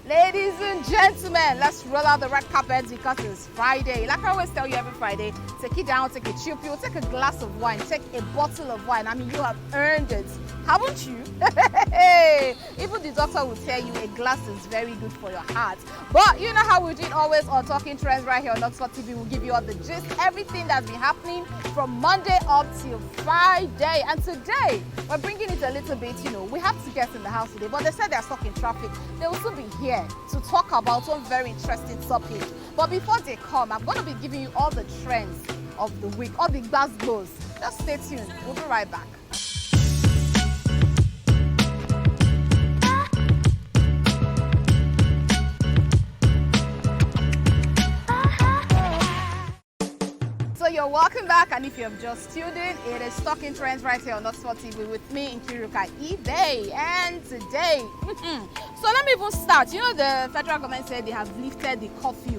Ladies and gentlemen, let's roll out the red carpet because it's Friday. Like I always tell you every Friday, take it down, take a chill pill, take a glass of wine, take a bottle of wine. I mean, you have earned it, haven't you? Even the doctor will tell you a glass is very good for your heart. But you know how we do it always on Talking Trends right here on Oxford TV. We'll give you all the gist, everything that's been happening from Monday up till Friday. And today, we're bringing it a little bit, we have to get in the house today, but they said they're stuck in traffic. They will still be here to talk about one very interesting topic. But before they come, I'm going to be giving you all the trends of the week, all the goes. Just stay tuned. We'll be right back. So you're welcome back, and if you have just tuned in, it is Talking Trends right here on Oxford TV with me, Nkeiruka, Ibeh, and today, so let me even start. The federal government said they have lifted the curfew.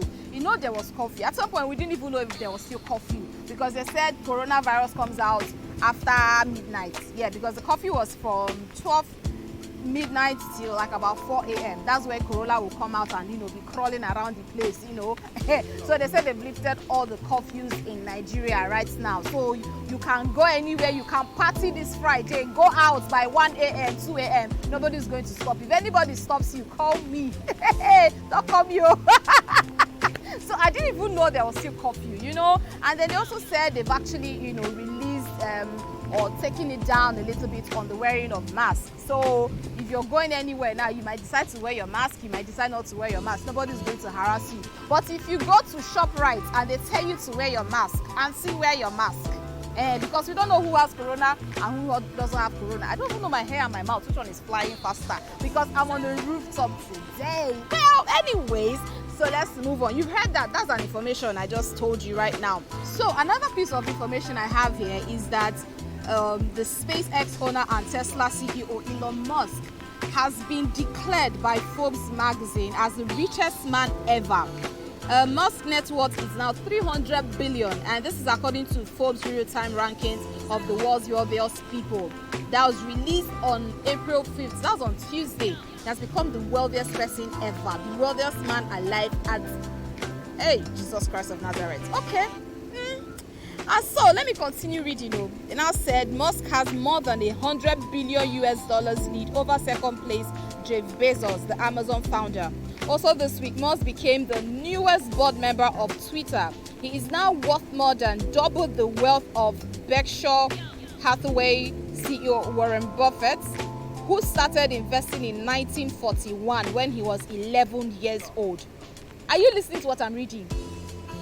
There was curfew. At some point, we didn't even know if there was still curfew because they said coronavirus comes out after midnight. Yeah, because the curfew was from 12 midnight till like about 4 a.m. That's where Corona will come out and be crawling around the place. So they said they've lifted all the curfews in Nigeria right now, so you can go anywhere, you can party this Friday, go out by 1 a.m. 2 a.m. Nobody's going to stop. If anybody stops you, call me. Don't call me. So I didn't even know there was still curfew, and then they also said they've actually released or taking it down a little bit on the wearing of masks. So if you're going anywhere now, you might decide to wear your mask, you might decide not to wear your mask. Nobody's going to harass you. But if you go to ShopRite and they tell you to wear your mask, and still wear your mask, because we don't know who has corona and who doesn't have corona. I don't even know my hair and my mouth, which one is flying faster, because I'm on the rooftop today. Well, anyways, so let's move on. You've heard that. That's an information I just told you right now. So another piece of information I have here is that the SpaceX owner and Tesla CEO Elon Musk has been declared by Forbes magazine as the richest man ever. Musk's net worth is now 300 billion, and this is according to Forbes real-time rankings of the world's wealthiest people. That was released on April 5th. That was on Tuesday. He has become the wealthiest person ever, the wealthiest man alive at, Jesus Christ of Nazareth. Okay. And so let me continue reading. It now said Musk has more than $100 billion lead over second place Jeff Bezos, the Amazon founder. Also this week, Musk became the newest board member of Twitter. He is now worth more than double the wealth of Berkshire Hathaway CEO Warren Buffett, who started investing in 1941 when he was 11 years old. Are you listening to what I'm reading?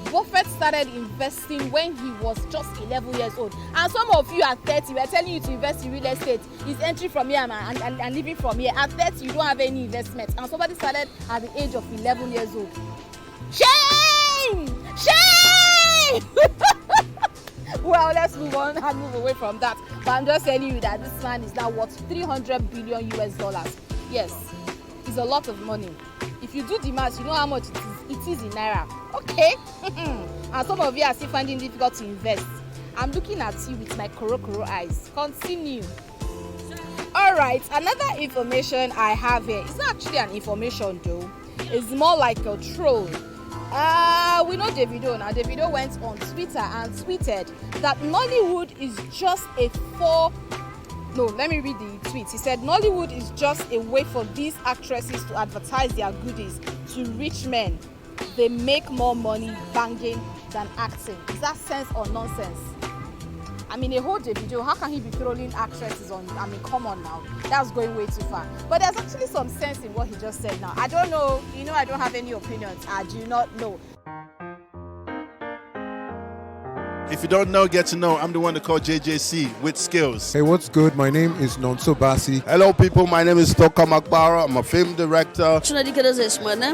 Buffett started investing when he was just 11 years old. And some of you at 30, we are telling you to invest in real estate. It's entry from here and living from here. At 30, you don't have any investment. And somebody started at the age of 11 years old. Shame! Shame! Well, let's move on and move away from that. But I'm just telling you that this man is now worth $300 billion. Yes, it's a lot of money. If you do the math, you know how much it is. It is in naira. Okay? And some of you are still finding it difficult to invest. I'm looking at you with my koro eyes. Continue. Alright, another information I have here. It's not actually an information though. It's more like a troll. We know Davido. Now Davido went on Twitter and tweeted that Nollywood is just let me read the tweet. He said Nollywood is just a way for these actresses to advertise their goodies to rich men. They make more money banging than acting. Is that sense or nonsense? I mean, a whole Davido, how can he be throwing actresses on? I mean, come on now. That's going way too far. But there's actually some sense in what he just said now. I don't know. I don't have any opinions. I do not know. If you don't know, get to know. I'm the one to call JJC with skills. Hey, what's good? My name is Nonso Basi. Hello, people. My name is Toka Makbara. I'm a film director.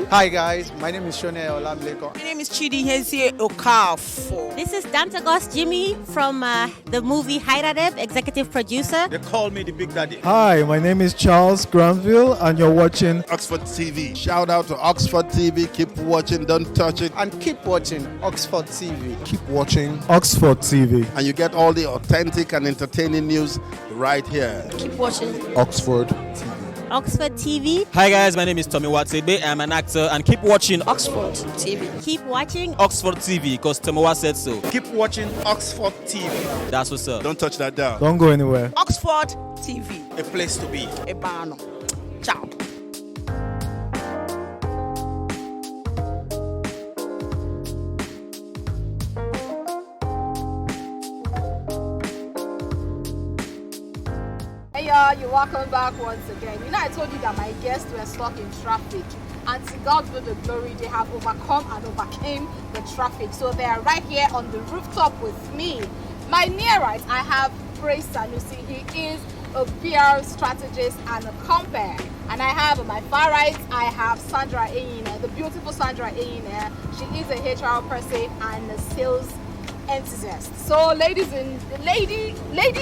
Hi, guys. My name is Shone Olamleko. My name is Chidi Hezie Okafo. This is Dantagos Jimmy from the movie Hyradeb, executive producer. They call me the Big Daddy. Hi, my name is Charles Granville, and you're watching Oxford TV. Shout out to Oxford TV. Keep watching. Don't touch it. And keep watching Oxford TV. Keep watching Oxford TV. And you get all the authentic and entertaining news right here. Keep watching Oxford TV. Oxford TV. Hi guys, my name is Tommy Watebe. I'm an actor and keep watching Oxford TV. Keep watching. Oxford TV because Tomowa said so. Keep watching Oxford TV. That's what's up. Don't touch that dial. Don't go anywhere. Oxford TV. A place to be. Ebano. Ciao. Hey y'all, you're welcome back once again. You know, I told you that my guests were stuck in traffic, and to God be the glory, they have overcome and overcame the traffic. So they are right here on the rooftop with me. My near right, I have Sanusi. He is a PR strategist and a Compere. And I have on my far right, I have Sandra Eyinaya, the beautiful Sandra Eyinaya. She is a HR person and a sales enthusiast. So lady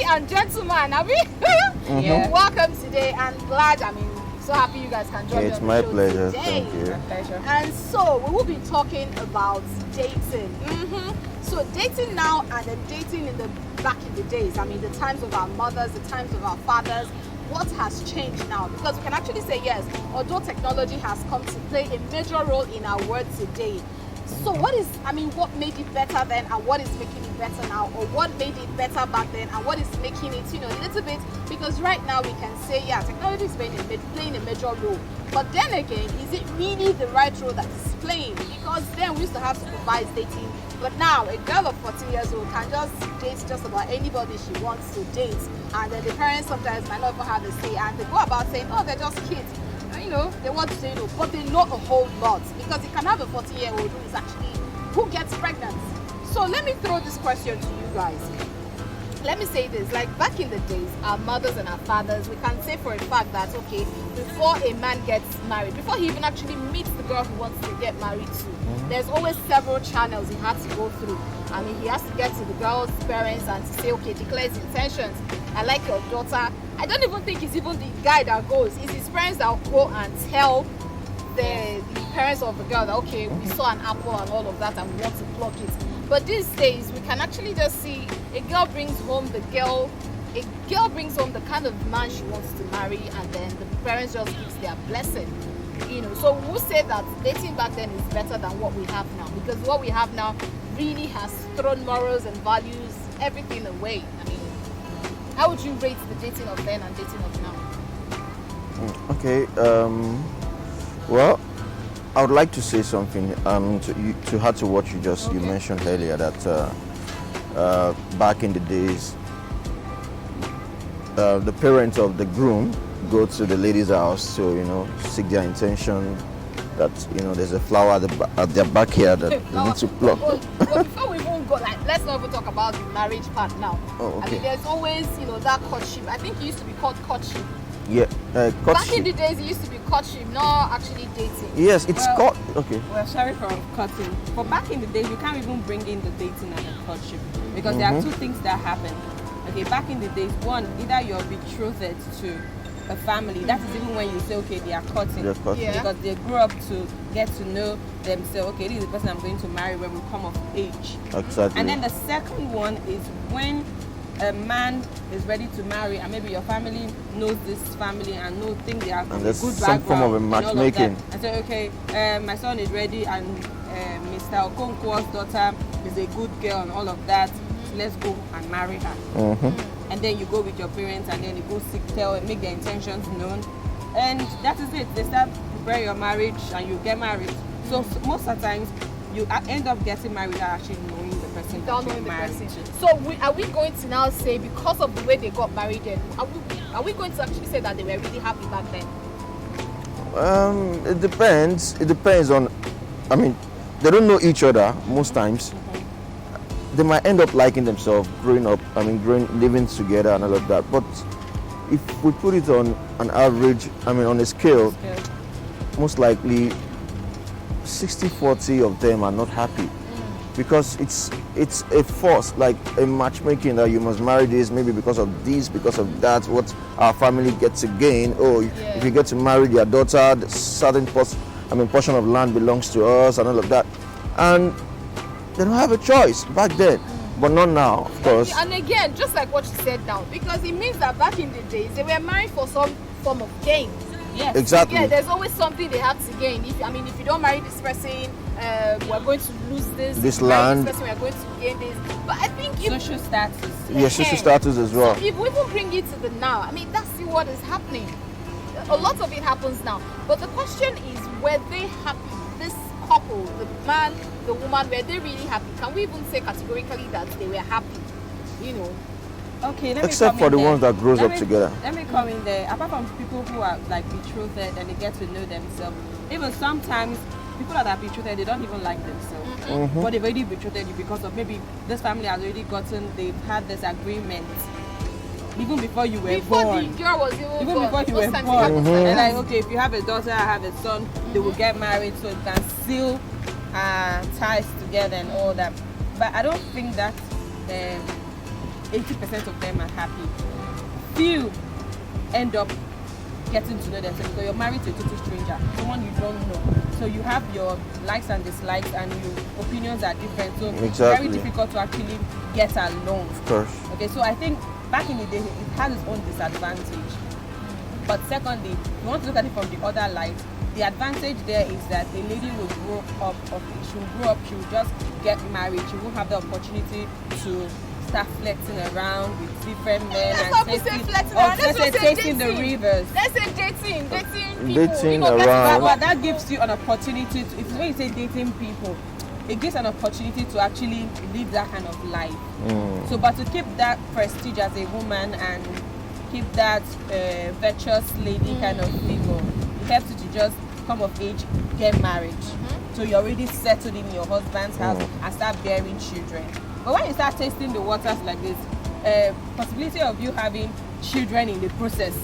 and gentlemen, have we? Yeah. Welcome today, and glad, so happy you guys can join me. It's on the my show pleasure. today. Thank you. My pleasure. And so we will be talking about dating. So dating now and the dating back in the days. The times of our mothers, the times of our fathers. What has changed now? Because we can actually say yes, although technology has come to play a major role in our world today. So what made it better then, and what is making it better now? Or what made it better back then, and what is making it, a little bit? Because right now we can say, yeah, technology is playing a major role. But then again, is it really the right role that is playing? Because then we used to have supervised dating. But now a girl of 14 years old can just date just about anybody she wants to date. And then the parents sometimes might not even have a say, and they go about saying, oh, they're just kids. They want to say no, but they know a whole lot, because you can have a 40-year-old who gets pregnant. So let me throw this question to you guys. Let me say this, like back in the days, our mothers and our fathers, we can say for a fact that, okay, before a man gets married, before he even actually meets the girl he wants to get married to, there's always several channels he has to go through. He has to get to the girl's parents and to say, okay, declare his intentions. I like your daughter. I don't even think it's even the guy that goes. It's his parents that will go and tell the parents of the girl that, okay, we saw an apple and all of that and we want to pluck it. But these days, we can actually just see a girl brings home the kind of man she wants to marry, and then the parents just gives their blessing. So we'll say that dating back then is better than what we have now, because what we have now really has thrown morals and values, everything away. How would you rate the dating of then and dating of now? Okay. Well, I would like to say something to add to what you mentioned earlier, that back in the days, the parents of the groom go to the lady's house to seek their intention, that there's a flower at their backyard that they need to pluck. Well, before we even go, let's not even talk about the marriage part now. Oh, okay. There's always that courtship. I think it used to be called courtship. Yeah, Back courtship. in the days, it used to be courtship, not actually dating. Yes, it's called. Okay. Well, sorry for cutting. But back in the days, you can't even bring in the dating and the courtship, because there are two things that happen. Okay, back in the days, one, either you're betrothed to a family. That is even when you say, okay, they are courting. They're courting. Yeah. Because they grew up to get to know themselves. Okay, this is the person I'm going to marry when we come of age. Exactly. And then the second one is when a man is ready to marry, and maybe your family knows this family and think they have a And good there's background. some form of a and all of matchmaking. that. And say, okay, my son is ready, and Mr. Okonkwo's daughter is a good girl and all of that. So let's go and marry her. And then you go with your parents, and then you go make their intentions known, and that is it. They start prepare your marriage, and you get married. So most of the times, you end up getting married without actually knowing the person Without that knowing you're the married person. to. So are we going to now say, because of the way they got married then, are we going to actually say that they were really happy back then? It depends. It depends on. They don't know each other most times. They might end up liking themselves, growing up. Living together and all of that. But if we put it on an average, on a scale, most likely 60-40 of them are not happy, because it's a force, like a matchmaking, that you must marry this, maybe because of this, because of that, what our family gets to gain. If you get to marry their daughter, the certain portion of land belongs to us and all of that, and they don't have a choice back then, but not now, of course. And again, just like what you said now, because it means that back in the days they were married for some form of gain. Yes. Exactly. Yeah, there's always something they have to gain. If you don't marry this person, we're going to lose this. This If you marry land. this person, we're going to gain this. But I think if Social status. Yes, social status as well. if we even bring it to the now, I mean, that's what is happening. A lot of it happens now. But the question is, were they happy? This couple, the man, the woman, were they really happy? Can we even say categorically that they were happy? You know. Okay, let Except me for come the in ones there. that grows Let up me- together. Let me come in there. Apart from people who are like betrothed and they get to know themselves, even sometimes people that are betrothed, they don't even like themselves. But they've already betrothed you because of maybe this family has already they've had this agreement even before you were Before born. the girl was even born. Before you Most were times it born. happens like They're that. like, okay, if you have a daughter, I have a son, they will get married so you can seal ties together and all that. But I don't think that 80% of them are happy. Few end up getting to know themselves because you're married to a total stranger, someone you don't know. So you have your likes and dislikes and your opinions are different. So it's very Exactly. difficult to actually get along. Of course. Okay, so I think back in the day, it had its own disadvantage. But secondly, you want to look at it from the other light. The advantage there is that a lady will grow up, she will just get married, she won't have the opportunity to start flirting around with different men Let's and not say flirting around. let's say Let's just say tasting the dating. rivers. Let's say dating people. Dating you know, around. But that gives you an opportunity to, when you say dating people, it gives an opportunity to actually live that kind of life. So, but to keep that prestige as a woman and keep that virtuous lady kind of figure, it helps you to just come of age, get married. So you're already settled in your husband's house and start bearing children. But when you start tasting the waters like this, possibility of you having children in the process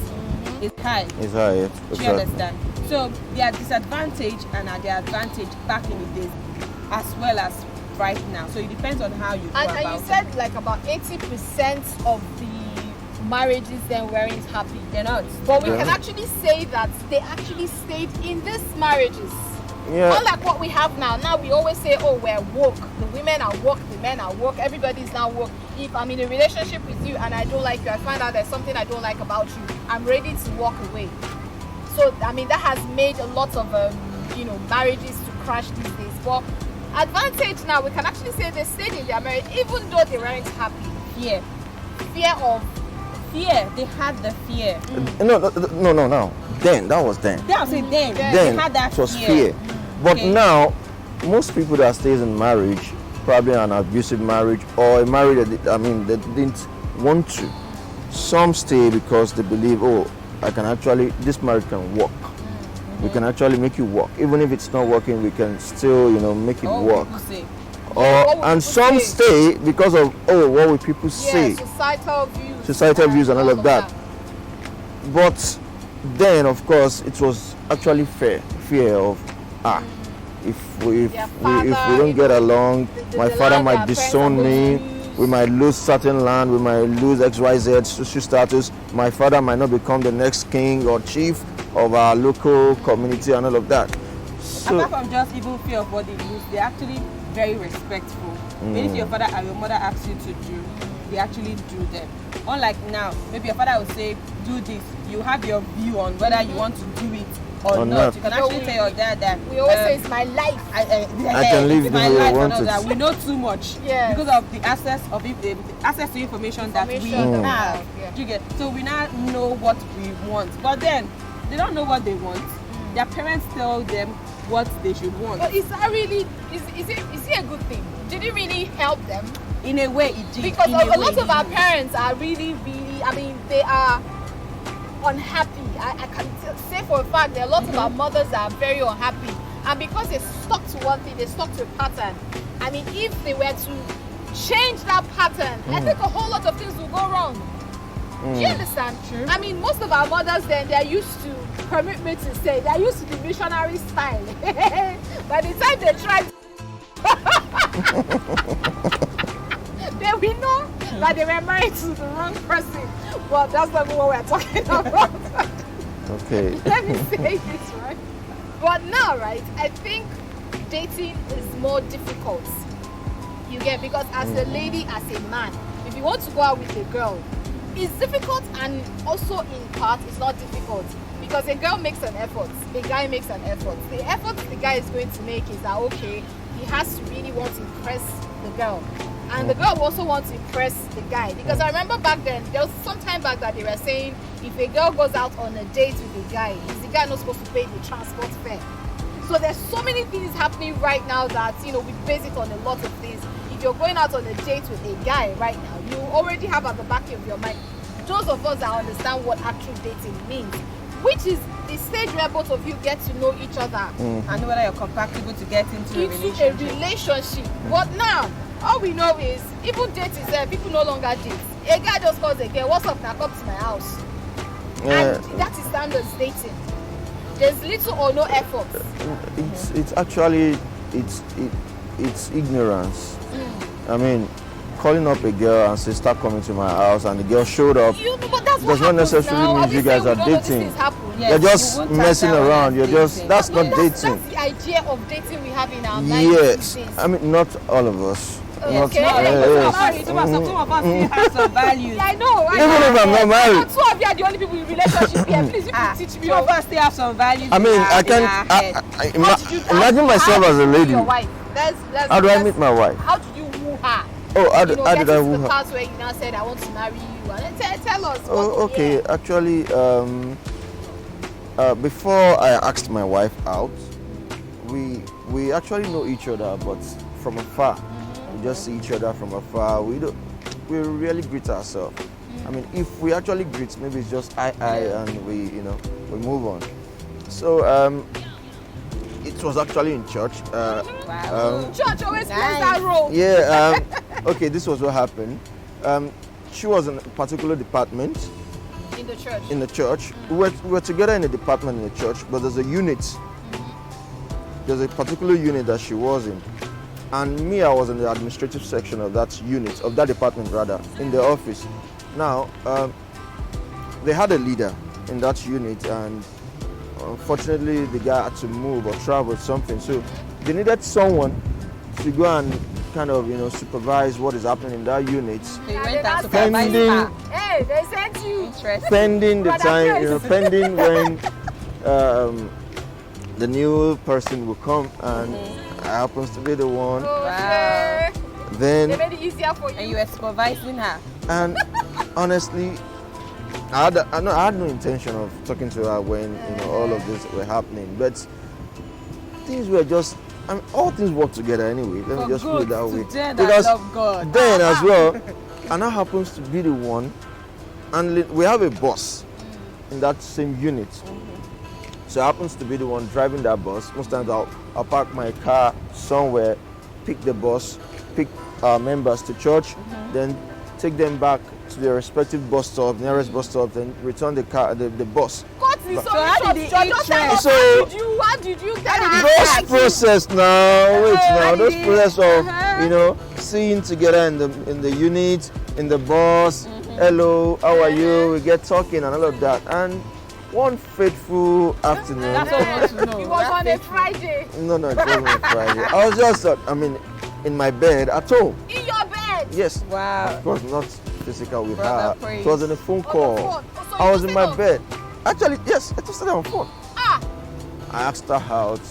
is high. Is that it? Do you understand? So their disadvantage and their advantage back in the days as well as right now. So it depends on how you go And about you said like about 80% of the marriages then weren't happy. They're not. But we can actually say that they actually stayed in these marriages. Yeah. Unlike what we have now. Now we always say, oh, we're woke. The women are woke, the men are woke. Everybody's now woke. If I'm in a relationship with you and I don't like you, I find out there's something I don't like about you, I'm ready to walk away. So, I mean, that has made a lot of, marriages to crash these days. But advantage now, we can actually say they stayed in their marriage even though they weren't happy. Fear. Fear of Fear. They had the fear. No. Then, that was then. Then I'll say then. Then They had that it was fear. But Okay. now, most people that stays in marriage, probably an abusive marriage or a marriage that they didn't want to. Some stay because they believe, this marriage can work. We can actually make it work. Even if it's not working, we can still, make it work. People say. what would And people some say? stay because of, what will people say? societal views. Societal views and all of that. But then, of course, it was actually fear of, if we don't get along, my father might disown me. We might lose certain land. We might lose XYZ social status. My father might not become the next king or chief of our local community and all of that. So, Apart from just even fear of what they lose, they're actually very respectful. Anything your father and your mother ask you to do, they actually do them. Unlike now, maybe your father will say, do this. You have your view on whether you want to do it or not. You can actually tell your dad that We always say it's my life. I can live it's the my way I life want and all it. that. We know too much because of the access to information that we Information have. yeah. Do you get? So we now know what we want, but then they don't know what they want. Their parents tell them what they should want. But is that really, is it a good thing? Did it really help them? In a way, it did. Because In a way, lot of it our did. parents are really, they are unhappy. I can say for a fact that a lot of our mothers are very unhappy. And because they stuck to one thing, they stuck to a pattern. I mean, if they were to change that pattern, I think a whole lot of things will go wrong. Do you understand? Sure. I mean, most of our mothers then, they're used to, permit me to say, they're used to the missionary style. By the time they try then we know that they were married to the wrong person. But that's not what we're talking about. okay. Let me say this, right? But now, right, I think dating is more difficult. You get, because as a lady, as a man, if you want to go out with a girl, it's difficult, and also in part it's not difficult because a girl makes an effort, a guy makes an effort. The effort the guy is going to make is that, okay, he has to really want to impress the girl. And the girl also wants to impress the guy. Because I remember back then, there was some time back that they were saying, if a girl goes out on a date with a guy, is the guy not supposed to pay the transport fare? So there's so many things happening right now that, we base it on a lot of things. If you're going out on a date with a guy right now, you already have at the back of your mind, those of us that understand what actual dating means, which is the stage where both of you get to know each other. And whether you're compatible to get into a relationship. But now, all we know is, even dating, people no longer date. A guy just calls a girl, what's up now, come to my house. And that is standards dating. There's little or no effort. It's actually, it's ignorance. I mean, calling up a girl and say, start coming to my house, and the girl showed up, But that's does not necessarily mean you guys are dating. Yes, You're just messing around. You're just, that's not dating. That's the idea of dating we have in our minds. Yes, I mean, not all of us. Okay. Some of us still have some values. Yeah, I know. Even if I'm not married. Two of you are the only people in relationship here. Please, you can teach me. Some of us still have some values. I mean, I can imagine myself as a lady. Your wife. How do I meet my wife? How do you woo her? Oh, how did I woo the her? part where you now said, I want to marry you. And then tell us. Oh, okay. Actually, before I asked my wife out, we actually know each other, but from afar. We just see each other from afar. We really greet ourselves. I mean, if we actually greet, maybe it's just I, and we move on. So it was actually in church. Church always plays that role. Yeah. Okay, this was what happened. She was in a particular department. In the church. In the church. We were together in a department in the church, but there's a unit. There's a particular unit that she was in. And me, I was in the administrative section of that unit, of that department rather, in the office. Now, they had a leader in that unit, and unfortunately the guy had to move or travel or something. So they needed someone to go and kind of, supervise what is happening in that unit. Hey, they sent you. Pending the time, pending when the new person will come, and I happens to be the one. Wow. Then they made it easier for you. And you were supervising her. And honestly, I had no intention of talking to her when all of this were happening. But things were just, all things work together anyway. Let me just put it that way. Because love God. Then as well, and I happens to be the one, and we have a boss in that same unit. So I happens to be the one driving that bus. Most times I'll park my car somewhere, pick the bus, pick our members to church, then take them back to their respective bus stop, nearest bus stop, then return the bus. How did you those process now, those process of seeing together in the unit, in the bus, hello, how are you? We get talking and all of that. And one fateful afternoon. That's what I want to know. It was on a Friday. No, it wasn't a Friday. I was just, in my bed at home. In your bed? Yes. Wow. Of course, not physical with Brother, her. praise. It was in a phone call. I was in my bed. Actually, yes, I just said on phone. I asked her out,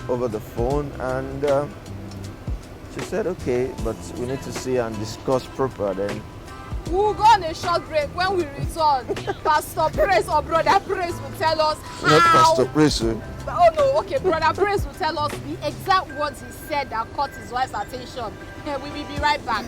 over the phone, and she said, okay, but we need to see and discuss proper then. We'll go on a short break. When we return, Pastor Praise or Brother Praise will tell us how. Not Pastor Praise. Oh no, okay, Brother Praise will tell us the exact words he said that caught his wife's attention. We will be right back.